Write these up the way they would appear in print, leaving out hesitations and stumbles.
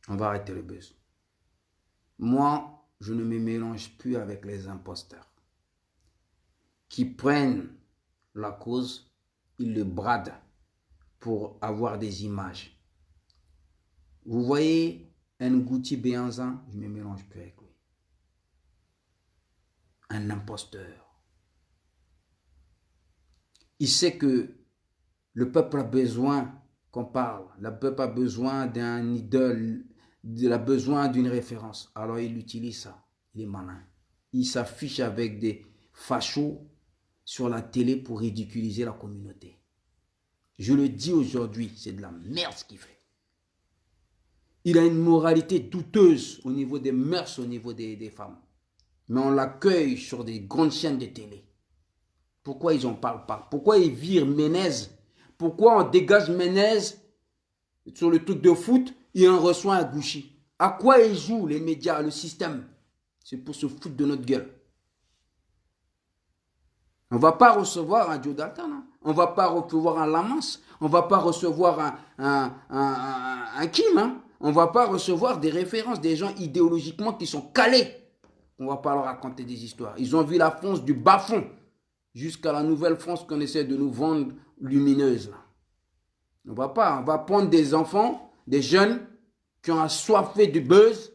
On va arrêter le buzz. Moi, je ne me mélange plus avec les imposteurs qui prennent la cause, ils le bradent pour avoir des images. Vous voyez, Ngouti Béanzin, je ne me mélange plus avec lui. Un imposteur. Il sait que le peuple a besoin qu'on parle. Le peuple a besoin d'un idole, il a besoin d'une référence. Alors il utilise ça. Il est malin. Il s'affiche avec des fachos sur la télé pour ridiculiser la communauté. Je le dis aujourd'hui, c'est de la merde ce qu'il fait. Il a une moralité douteuse au niveau des mœurs, au niveau des femmes. Mais on l'accueille sur des grandes chaînes de télé. Pourquoi ils n'en parlent pas? Pourquoi ils virent Menez? Pourquoi on dégage Menez sur le truc de foot et on reçoit un Gouchi? À quoi ils jouent les médias, le système? C'est pour se foutre de notre gueule. On ne va pas recevoir un Joe Dalton, hein. On ne va pas recevoir un Lamance, on ne va pas recevoir un Kim, hein. On ne va pas recevoir des références, des gens idéologiquement qui sont calés. On ne va pas leur raconter des histoires. Ils ont vu la France du bas-fond jusqu'à la nouvelle France qu'on essaie de nous vendre lumineuse. Là. On va prendre des enfants, des jeunes qui ont assoiffé du buzz,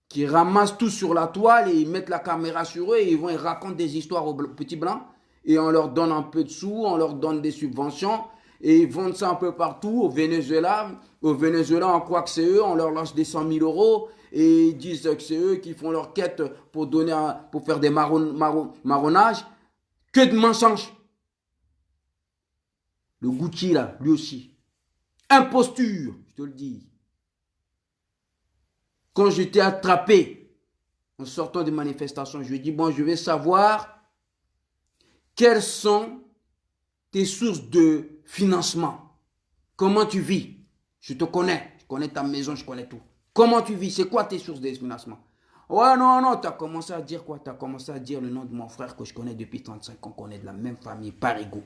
qui ramassent tout sur la toile et ils mettent la caméra sur eux et ils racontent des histoires aux petits blancs et on leur donne un peu de sous, on leur donne des subventions et ils vendent ça un peu partout au Venezuela. Au Venezuela, on croit que c'est eux, on leur lâche des 100 000 euros et ils disent que c'est eux qui font leur quête pour faire des marronnages. Que de mensonges. Le Gucci là, lui aussi. Imposture, je te le dis. Quand j'étais attrapé en sortant des manifestations, je lui ai dit, bon, je vais savoir quelles sont tes sources de financement. Comment tu vis? Je te connais, je connais ta maison, je connais tout. Comment tu vis? C'est quoi tes sources de financement? Ouais, non, tu as commencé à dire quoi? Tu as commencé à dire le nom de mon frère que je connais depuis 35 ans, qu'on est de la même famille, Parigo.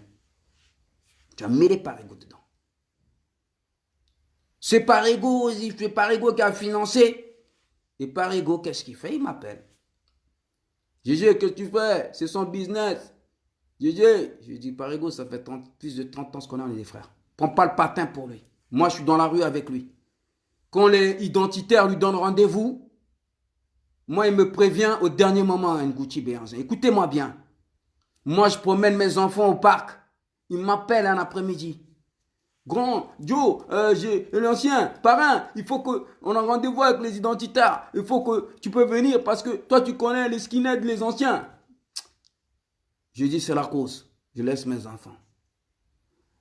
Tu as mis les Parigo dedans. C'est Parigo qui a financé. Et Parigo, qu'est-ce qu'il fait? Il m'appelle. Gégé, qu'est-ce que tu fais? C'est son business. Gégé, je lui dis, Parigo, ça fait plus de 30 ans qu'on est des frères. Prends pas le patin pour lui. Moi, je suis dans la rue avec lui. Quand les identitaires lui donnent rendez-vous, moi, il me prévient au dernier moment, Ngouti Béanzin. Écoutez-moi bien. Moi, je promène mes enfants au parc. Il m'appelle un après-midi. Grand, Joe, j'ai l'ancien parrain, il faut qu'on a rendez-vous avec les identitaires. Il faut que tu peux venir parce que toi, tu connais les skinheads, les anciens. Je dis, c'est la cause. Je laisse mes enfants.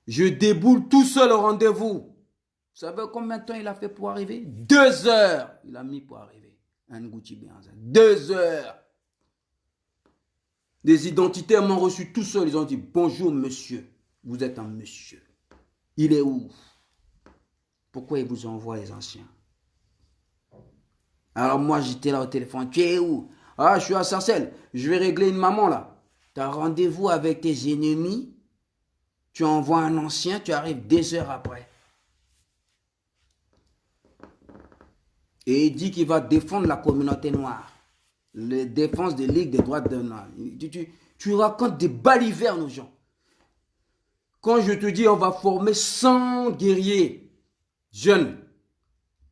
Je déboule tout seul au rendez-vous. Vous savez combien de temps il a fait pour arriver? 2 heures. Il a mis pour arriver. Ngouti Béanzin. 2 heures. Les identitaires m'ont reçu tout seul. Ils ont dit, bonjour monsieur. Vous êtes un monsieur. Il est où? Pourquoi il vous envoie les anciens? Alors moi, j'étais là au téléphone. Tu es où? Ah, je suis à Sarcelles. Je vais régler une maman là. Tu as rendez-vous avec tes ennemis. Tu envoies un ancien. Tu arrives 2 heures après. Et il dit qu'il va défendre la communauté noire. La défense des ligues des droits de l'homme. Tu racontes des balivernes aux gens. Quand je te dis on va former 100 guerriers jeunes,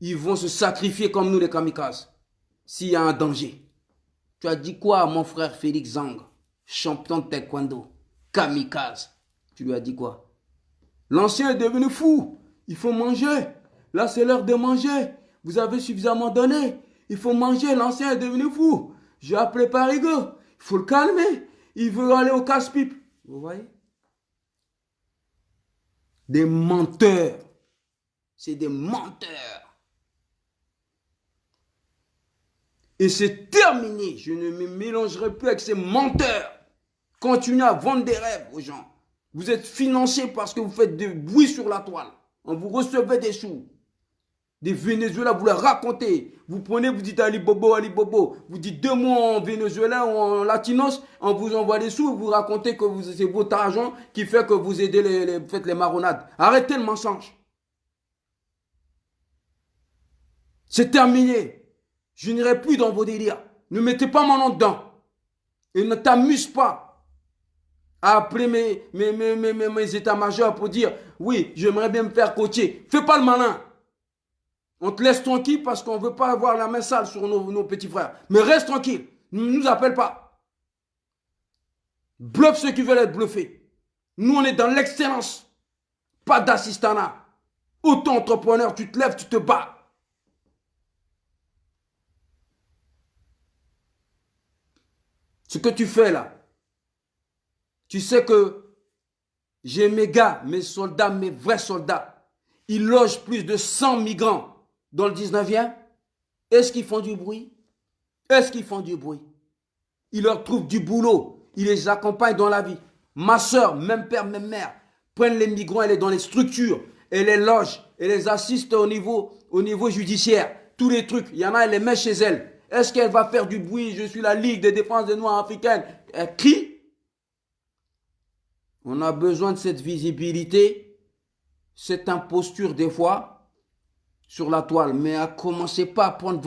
ils vont se sacrifier comme nous les kamikazes, s'il y a un danger. Tu as dit quoi à mon frère Félix Zang, champion de taekwondo, kamikaze? Tu lui as dit quoi? L'ancien est devenu fou, il faut manger. Là c'est l'heure de manger, vous avez suffisamment donné, il faut manger, l'ancien est devenu fou. J'ai appelé Parigo, il faut le calmer, il veut aller au casse-pipe. Vous voyez? Des menteurs. C'est des menteurs. Et c'est terminé. Je ne me mélangerai plus avec ces menteurs. Continuez à vendre des rêves aux gens. Vous êtes financés parce que vous faites du bruit sur la toile. On vous recevez des sous. Des Vénézuéliens, vous leur racontez. Vous prenez, vous dites Ali Bobo, Ali Bobo. Vous dites 2 mots en vénézuélien ou en latinos, on vous envoie des sous, vous racontez que c'est votre argent qui fait que vous aidez vous faites les marronades. Arrêtez le mensonge. C'est terminé. Je n'irai plus dans vos délires. Ne mettez pas mon nom dedans. Et ne t'amuse pas à appeler mes états-majors pour dire oui, j'aimerais bien me faire coacher. Fais pas le malin. On te laisse tranquille parce qu'on ne veut pas avoir la main sale sur nos petits frères. Mais reste tranquille. Ne nous appelle pas. Bluffe ceux qui veulent être bluffés. Nous, on est dans l'excellence. Pas d'assistanat. Auto-entrepreneur, tu te lèves, tu te bats. Ce que tu fais là, tu sais que j'ai mes gars, mes soldats, mes vrais soldats. Ils logent plus de 100 migrants dans le 19e. Est-ce qu'ils font du bruit? Est-ce qu'ils font du bruit? Ils leur trouvent du boulot. Ils les accompagnent dans la vie. Ma soeur, même père, même mère, prennent les migrants, elle est dans les structures. Elle les loge, elle les assiste au niveau judiciaire. Tous les trucs, il y en a, elle les met chez elle. Est-ce qu'elle va faire du bruit? Je suis la Ligue des défenses des Noirs africaines. Elle crie. On a besoin de cette visibilité, cette imposture des fois sur la toile. Mais commencez pas à prendre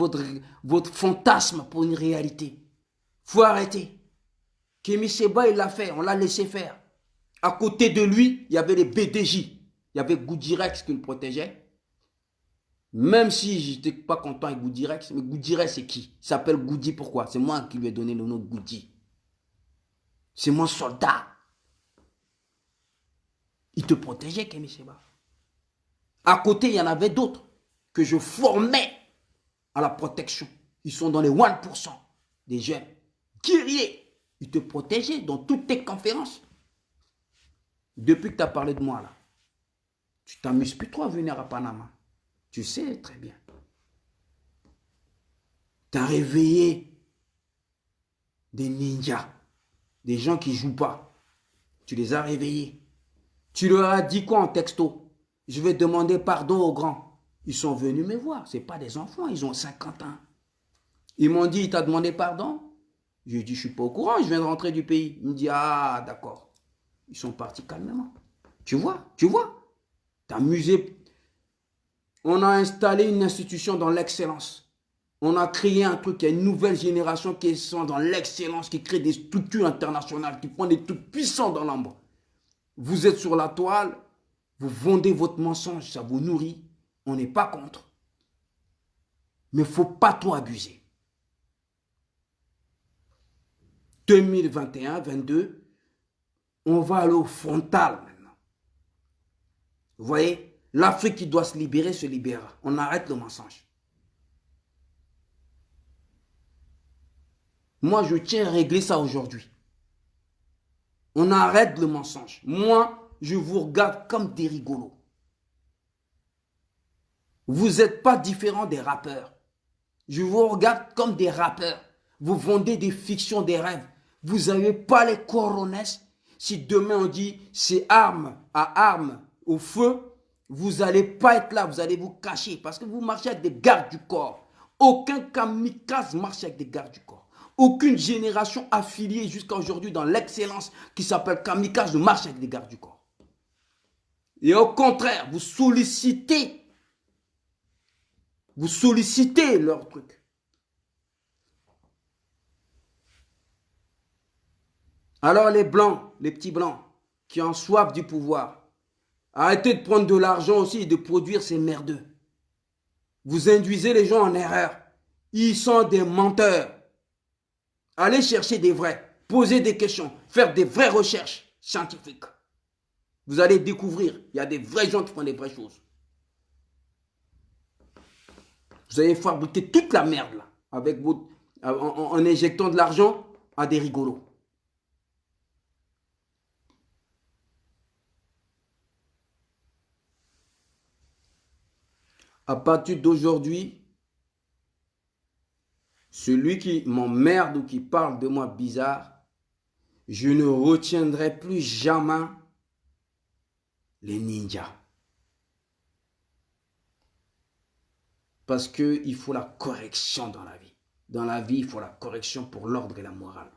votre fantasme pour une réalité. Faut arrêter. Kémy Séba, il l'a fait, on l'a laissé faire. À côté de lui, il y avait les BDJ. Il y avait Goudirex qui le protégeait. Même si je n'étais pas content avec Goudirex, mais Goudirex c'est qui? Il s'appelle Goudi, pourquoi? C'est moi qui lui ai donné le nom de Goudi. C'est mon soldat. Il te protégeait, Kémy Séba. À côté, il y en avait d'autres que je formais à la protection. Ils sont dans les 1% des jeunes. Guerriers. Ils te protégeaient dans toutes tes conférences. Depuis que tu as parlé de moi, là, tu t'amuses plus trop à venir à Panama. Tu sais très bien. Tu as réveillé des ninjas, des gens qui ne jouent pas. Tu les as réveillés. Tu leur as dit quoi en texto? Je vais demander pardon aux grands. Ils sont venus me voir. Ce n'est pas des enfants, ils ont 50 ans. Ils m'ont dit, il t'a demandé pardon? Je lui ai dit, je ne suis pas au courant, je viens de rentrer du pays. Il me dit, ah, d'accord. Ils sont partis calmement. Tu vois, t'as amusé. On a installé une institution dans l'excellence. On a créé un truc, il y a une nouvelle génération qui sont dans l'excellence, qui crée des structures internationales, qui prend des trucs puissants dans l'ombre. Vous êtes sur la toile, vous vendez votre mensonge, ça vous nourrit. On n'est pas contre. Mais il ne faut pas trop abuser. 2021, 2022, on va aller au frontal maintenant. Vous voyez, l'Afrique qui doit se libérer se libérera. On arrête le mensonge. Moi, je tiens à régler ça aujourd'hui. On arrête le mensonge. Moi, je vous regarde comme des rigolos. Vous n'êtes pas différents des rappeurs. Je vous regarde comme des rappeurs. Vous vendez des fictions, des rêves. Vous n'avez pas les coronets. Si demain on dit c'est arme à arme au feu, vous n'allez pas être là, vous allez vous cacher parce que vous marchez avec des gardes du corps. Aucun kamikaze marche avec des gardes du corps. Aucune génération affiliée jusqu'à aujourd'hui dans l'excellence qui s'appelle kamikaze ne marche avec des gardes du corps. Et au contraire, vous sollicitez leur truc. Alors les blancs, les petits blancs, qui ont soif du pouvoir, arrêtez de prendre de l'argent aussi et de produire ces merdeux. Vous induisez les gens en erreur. Ils sont des menteurs. Allez chercher des vrais, poser des questions, faire des vraies recherches scientifiques. Vous allez découvrir, il y a des vrais gens qui font des vraies choses. Vous allez fabriquer toute la merde là, avec en injectant de l'argent à des rigolos. À partir d'aujourd'hui, celui qui m'emmerde ou qui parle de moi bizarre, je ne retiendrai plus jamais les ninjas. Parce qu'il faut la correction dans la vie. Dans la vie, il faut la correction pour l'ordre et la morale.